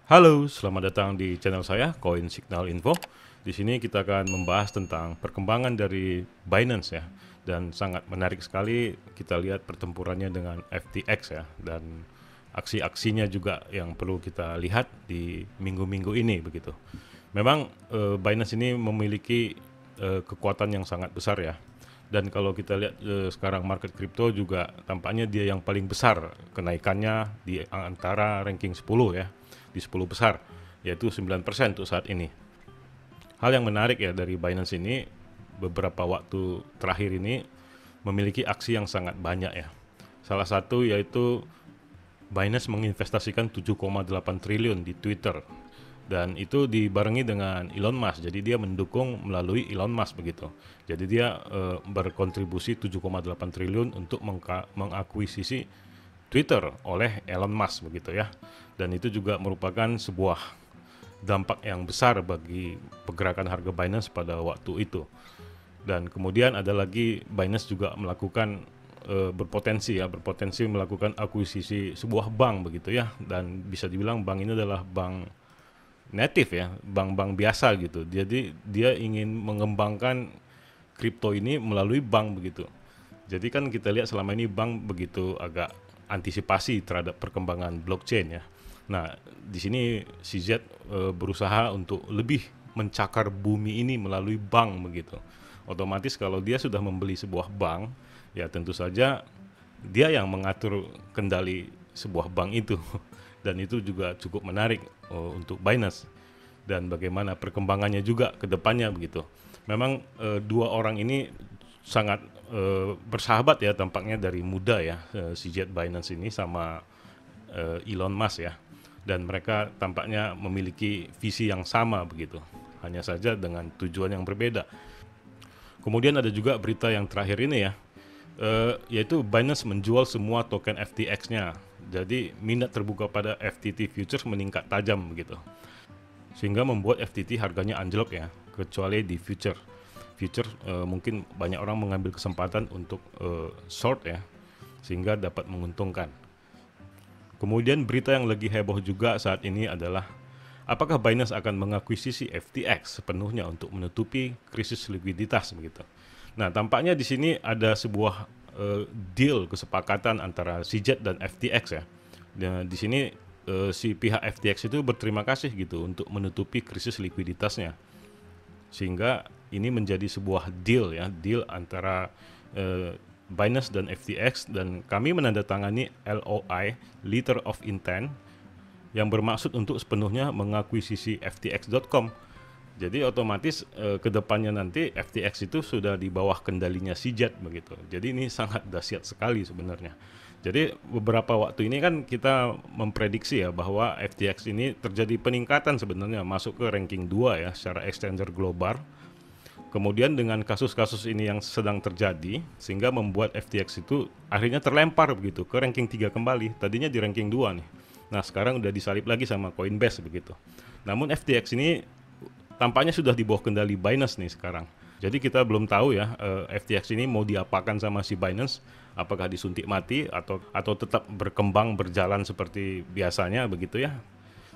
Halo, selamat datang di channel saya, Coin Signal Info. Di sini kita akan membahas tentang perkembangan dari Binance ya. Dan sangat menarik sekali kita lihat pertempurannya dengan FTX ya. Dan aksi-aksinya juga yang perlu kita lihat di minggu-minggu ini begitu. Memang Binance ini memiliki kekuatan yang sangat besar ya. Dan kalau kita lihat sekarang market crypto juga tampaknya dia yang paling besar kenaikannya di antara ranking 10 ya, di 10 besar, yaitu 9% untuk saat ini. Hal yang menarik ya dari Binance ini, beberapa waktu terakhir ini memiliki aksi yang sangat banyak ya. Salah satu yaitu Binance menginvestasikan 7,8 triliun di Twitter, dan itu dibarengi dengan Elon Musk. Jadi dia mendukung melalui Elon Musk begitu. Jadi dia berkontribusi 7,8 triliun untuk mengakuisisi Twitter oleh Elon Musk begitu ya. Dan itu juga merupakan sebuah dampak yang besar bagi pergerakan harga Binance pada waktu itu. Dan kemudian ada lagi Binance juga melakukan berpotensi melakukan akuisisi sebuah bank begitu ya. Dan bisa dibilang bank ini adalah bank native ya, bank-bank biasa gitu. Jadi dia ingin mengembangkan kripto ini melalui bank begitu. Jadi kan kita lihat selama ini bank begitu agak antisipasi terhadap perkembangan blockchain ya. Nah, di sini CZ berusaha untuk lebih mencakar bumi ini melalui bank begitu. Otomatis kalau dia sudah membeli sebuah bank, ya tentu saja dia yang mengatur kendali sebuah bank itu. Dan itu juga cukup menarik untuk Binance dan bagaimana perkembangannya juga ke depannya begitu. Memang dua orang ini sangat bersahabat ya tampaknya dari muda ya, si Jet Binance ini sama Elon Musk ya. Dan mereka tampaknya memiliki visi yang sama begitu. Hanya saja dengan tujuan yang berbeda. Kemudian ada juga berita yang terakhir ini ya, yaitu Binance menjual semua token FTX-nya. Jadi minat terbuka pada FTT Futures meningkat tajam begitu. Sehingga membuat FTT harganya anjlok ya, kecuali di future mungkin banyak orang mengambil kesempatan untuk short ya, sehingga dapat menguntungkan. Kemudian berita yang lagi heboh juga saat ini adalah apakah Binance akan mengakuisisi FTX sepenuhnya untuk menutupi krisis likuiditas begitu. Nah, tampaknya di sini ada sebuah deal kesepakatan antara CZ dan FTX ya. Dan di sini si pihak FTX itu berterima kasih gitu untuk menutupi krisis likuiditasnya. Sehingga ini menjadi sebuah deal ya, deal antara Binance dan FTX, dan kami menandatangani LOI, Letter of Intent, yang bermaksud untuk sepenuhnya mengakuisisi FTX.com. Jadi otomatis kedepannya nanti FTX itu sudah di bawah kendalinya CZ begitu. Jadi ini sangat dahsyat sekali sebenarnya. Jadi beberapa waktu ini kan kita memprediksi ya bahwa FTX ini terjadi peningkatan sebenarnya, masuk ke ranking 2 ya secara exchanger global. Kemudian dengan kasus-kasus ini yang sedang terjadi, sehingga membuat FTX itu akhirnya terlempar begitu ke ranking 3 kembali. Tadinya di ranking 2 nih. Nah, sekarang udah disalip lagi sama Coinbase begitu. Namun FTX ini tampaknya sudah di bawah kendali Binance nih sekarang. Jadi kita belum tahu ya FTX ini mau diapakan sama si Binance, apakah disuntik mati atau tetap berkembang berjalan seperti biasanya begitu ya.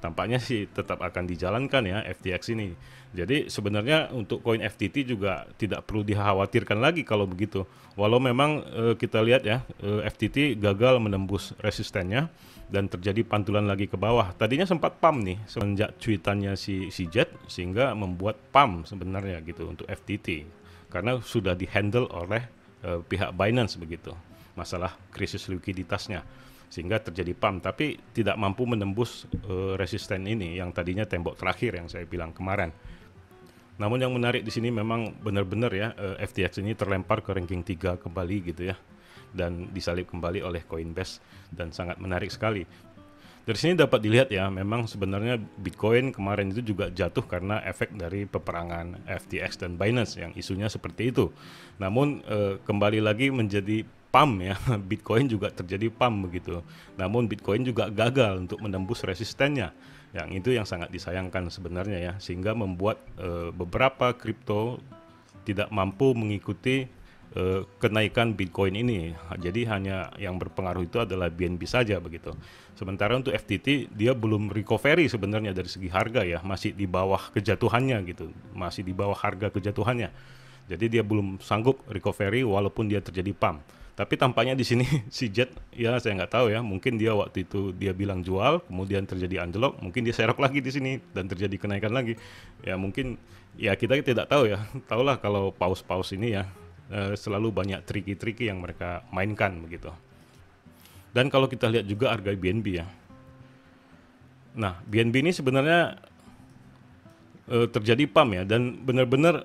Tampaknya sih tetap akan dijalankan ya FTX ini. Jadi sebenarnya untuk koin FTT juga tidak perlu dikhawatirkan lagi kalau begitu. Walau memang kita lihat ya FTT gagal menembus resistennya dan terjadi pantulan lagi ke bawah. Tadinya sempat pump nih semenjak cuitannya si Jet, sehingga membuat pump sebenarnya gitu untuk FTT karena sudah dihandle oleh pihak Binance begitu. Masalah krisis likuiditasnya, sehingga terjadi pump tapi tidak mampu menembus resisten ini yang tadinya tembok terakhir yang saya bilang kemarin. Namun yang menarik di sini memang benar-benar ya FTX ini terlempar ke ranking 3 kembali gitu ya, dan disalib kembali oleh Coinbase, dan sangat menarik sekali. Dari sini dapat dilihat ya, memang sebenarnya Bitcoin kemarin itu juga jatuh karena efek dari peperangan FTX dan Binance yang isunya seperti itu. Namun kembali lagi menjadi pump ya, Bitcoin juga terjadi pump begitu. Namun Bitcoin juga gagal untuk menembus resistennya. Yang itu yang sangat disayangkan sebenarnya ya, sehingga membuat beberapa kripto tidak mampu mengikuti kenaikan Bitcoin ini. Jadi hanya yang berpengaruh itu adalah BNB saja begitu. Sementara untuk FTT dia belum recovery sebenarnya dari segi harga ya, masih di bawah kejatuhannya gitu, masih di bawah harga kejatuhannya. Jadi dia belum sanggup recovery walaupun dia terjadi pump. Tapi tampaknya di sini si Jet ya saya nggak tahu ya, mungkin dia waktu itu dia bilang jual, kemudian terjadi unlock, mungkin dia serok lagi di sini dan terjadi kenaikan lagi. Ya mungkin ya kita tidak tahu ya. Tahulah kalau paus-paus ini ya selalu banyak triki-triki yang mereka mainkan begitu. Dan kalau kita lihat juga harga BNB ya. Nah, BNB ini sebenarnya terjadi pump ya dan benar-benar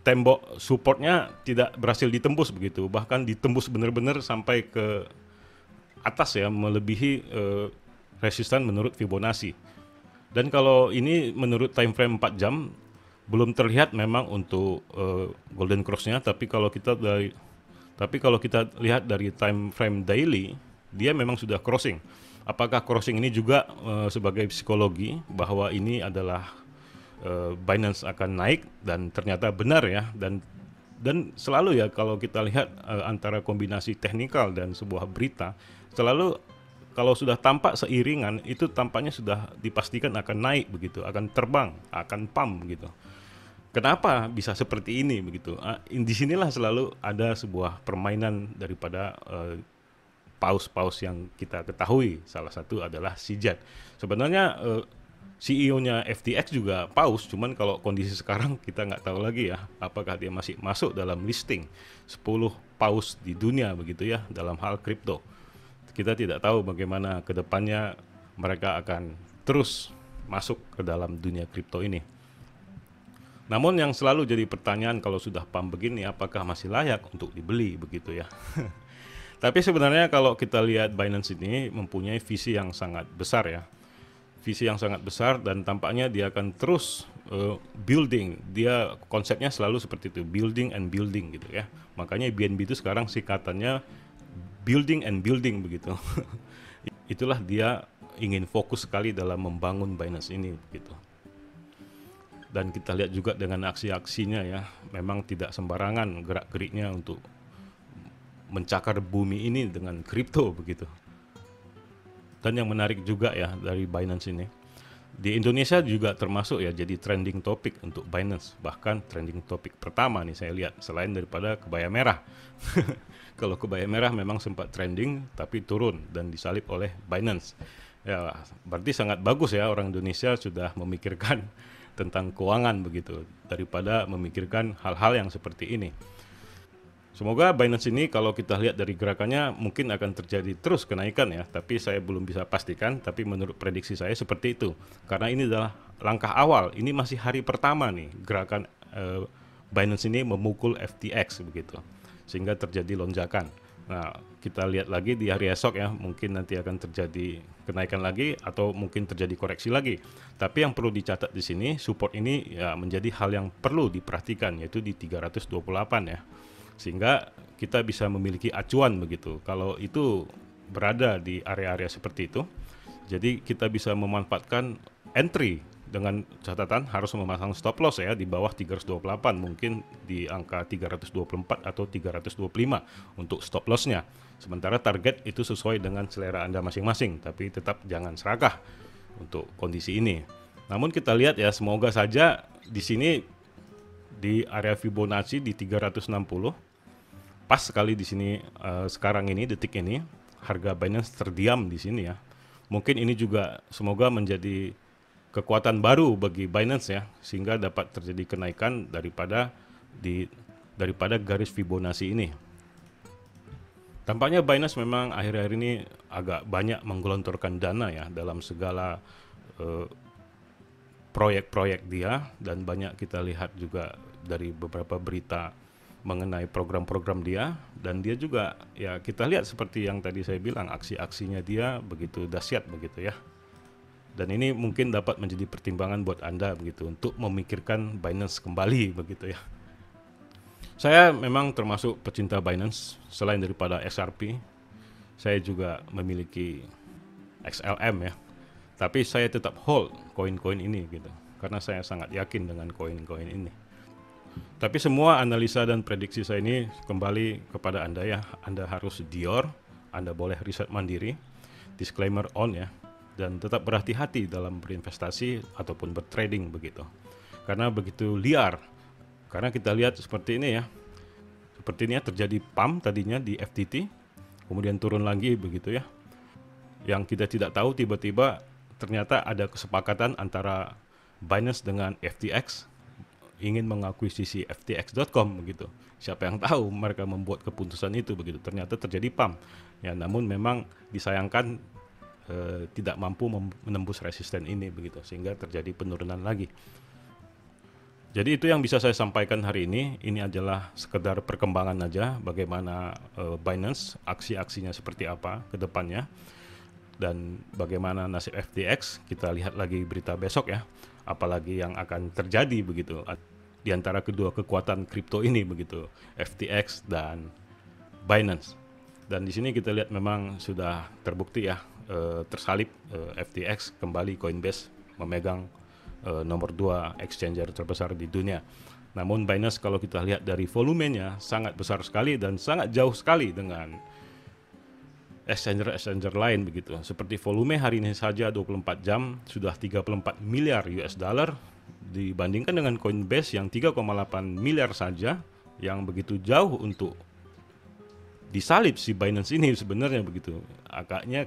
tembok supportnya tidak berhasil ditembus begitu, bahkan ditembus benar-benar sampai ke atas ya, melebihi resisten menurut Fibonacci. Dan kalau ini menurut time frame 4 jam belum terlihat memang untuk golden cross-nya, tapi kalau kita lihat dari time frame daily, dia memang sudah crossing. Apakah crossing ini juga sebagai psikologi bahwa ini adalah Binance akan naik, dan ternyata benar ya, dan selalu ya kalau kita lihat antara kombinasi teknikal dan sebuah berita, selalu kalau sudah tampak seiringan itu tampaknya sudah dipastikan akan naik begitu, akan terbang, akan pump begitu. Kenapa bisa seperti ini begitu? Di sinilah selalu ada sebuah permainan daripada paus-paus yang kita ketahui. Salah satu adalah si Jet. Sebenarnya CEO-nya FTX juga paus, cuman kalau kondisi sekarang kita nggak tahu lagi ya, apakah dia masih masuk dalam listing 10 paus di dunia begitu ya dalam hal kripto. Kita tidak tahu bagaimana kedepannya mereka akan terus masuk ke dalam dunia kripto ini. Namun yang selalu jadi pertanyaan kalau sudah pump begini, apakah masih layak untuk dibeli begitu ya. Tapi sebenarnya kalau kita lihat Binance ini mempunyai visi yang sangat besar ya. Visi yang sangat besar dan tampaknya dia akan terus building. Dia konsepnya selalu seperti itu, building and building gitu ya. Makanya BNB itu sekarang singkatannya building and building begitu. Itulah dia ingin fokus sekali dalam membangun Binance ini begitu. Dan kita lihat juga dengan aksi-aksinya ya, memang tidak sembarangan gerak-geriknya untuk mencakar bumi ini dengan kripto begitu. Dan yang menarik juga ya dari Binance ini, di Indonesia juga termasuk ya jadi trending topik untuk Binance. Bahkan trending topik pertama nih saya lihat selain daripada kebaya merah. Kalau kebaya merah memang sempat trending tapi turun dan disalib oleh Binance. Ya berarti sangat bagus ya orang Indonesia sudah memikirkan tentang keuangan begitu daripada memikirkan hal-hal yang seperti ini. Semoga Binance ini kalau kita lihat dari gerakannya mungkin akan terjadi terus kenaikan ya, tapi saya belum bisa pastikan, tapi menurut prediksi saya seperti itu. Karena ini adalah langkah awal, ini masih hari pertama nih gerakan Binance ini memukul FTX begitu. Sehingga terjadi lonjakan. Nah, kita lihat lagi di hari esok ya, mungkin nanti akan terjadi kenaikan lagi atau mungkin terjadi koreksi lagi. Tapi yang perlu dicatat di sini, support ini ya menjadi hal yang perlu diperhatikan, yaitu di 328 ya. Sehingga kita bisa memiliki acuan begitu. Kalau itu berada di area-area seperti itu, jadi kita bisa memanfaatkan entry dengan catatan harus memasang stop loss ya di bawah 328, mungkin di angka 324 atau 325 untuk stop lossnya. Sementara target itu sesuai dengan selera Anda masing-masing, tapi tetap jangan serakah untuk kondisi ini. Namun kita lihat ya, semoga saja di sini di area Fibonacci di 360 pas sekali di sini sekarang ini detik ini harga Binance terdiam di sini ya. Mungkin ini juga semoga menjadi kekuatan baru bagi Binance ya, sehingga dapat terjadi kenaikan daripada garis Fibonacci ini. Tampaknya Binance memang akhir-akhir ini agak banyak menggelontorkan dana ya dalam segala proyek-proyek dia, dan banyak kita lihat juga dari beberapa berita mengenai program-program dia, dan dia juga ya kita lihat seperti yang tadi saya bilang, aksi-aksinya dia begitu dahsyat begitu ya. Dan ini mungkin dapat menjadi pertimbangan buat Anda begitu untuk memikirkan Binance kembali begitu ya. Saya memang termasuk pecinta Binance. Selain daripada XRP, saya juga memiliki XLM ya. Tapi saya tetap hold koin-koin ini gitu, karena saya sangat yakin dengan koin-koin ini. Tapi semua analisa dan prediksi saya ini kembali kepada Anda ya. Anda harus dior, Anda boleh riset mandiri, disclaimer on ya, dan tetap berhati-hati dalam berinvestasi ataupun bertrading begitu. Karena begitu liar. Karena kita lihat seperti ini ya. Seperti ini ya, terjadi pump tadinya di FTT, kemudian turun lagi begitu ya. Yang kita tidak tahu tiba-tiba ternyata ada kesepakatan antara Binance dengan FTX ingin mengakuisisi ftx.com begitu. Siapa yang tahu mereka membuat keputusan itu begitu. Ternyata terjadi pump. Ya, namun memang disayangkan tidak mampu menembus resisten ini begitu, sehingga terjadi penurunan lagi. Jadi itu yang bisa saya sampaikan hari ini. Ini adalah sekedar perkembangan aja bagaimana Binance, aksi-aksinya seperti apa ke depannya. Dan bagaimana nasib FTX, kita lihat lagi berita besok ya. Apalagi yang akan terjadi begitu di antara kedua kekuatan kripto ini begitu, FTX dan Binance. Dan di sini kita lihat memang sudah terbukti ya, tersalip FTX kembali Coinbase memegang nomor 2 exchanger terbesar di dunia. Namun Binance kalau kita lihat dari volumenya sangat besar sekali dan sangat jauh sekali dengan exchanger lain begitu. Seperti volume hari ini saja 24 jam sudah 34 miliar US dollar dibandingkan dengan Coinbase yang 3,8 miliar saja, yang begitu jauh untuk disalip si Binance ini sebenarnya begitu.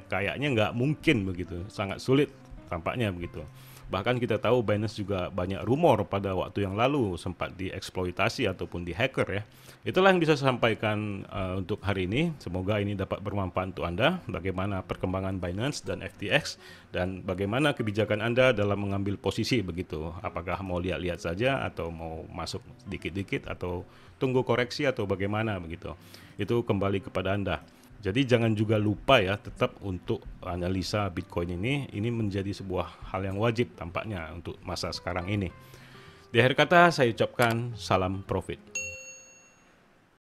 Kayaknya nggak mungkin begitu, sangat sulit tampaknya begitu. Bahkan kita tahu Binance juga banyak rumor pada waktu yang lalu sempat dieksploitasi ataupun dihacker ya. Itulah yang bisa saya sampaikan untuk hari ini. Semoga ini dapat bermanfaat untuk Anda, bagaimana perkembangan Binance dan FTX, dan bagaimana kebijakan Anda dalam mengambil posisi begitu. Apakah mau lihat-lihat saja atau mau masuk dikit-dikit atau tunggu koreksi atau bagaimana begitu. Itu kembali kepada Anda. Jadi jangan juga lupa ya, tetap untuk analisa Bitcoin ini menjadi sebuah hal yang wajib tampaknya untuk masa sekarang ini. Di akhir kata saya ucapkan salam profit.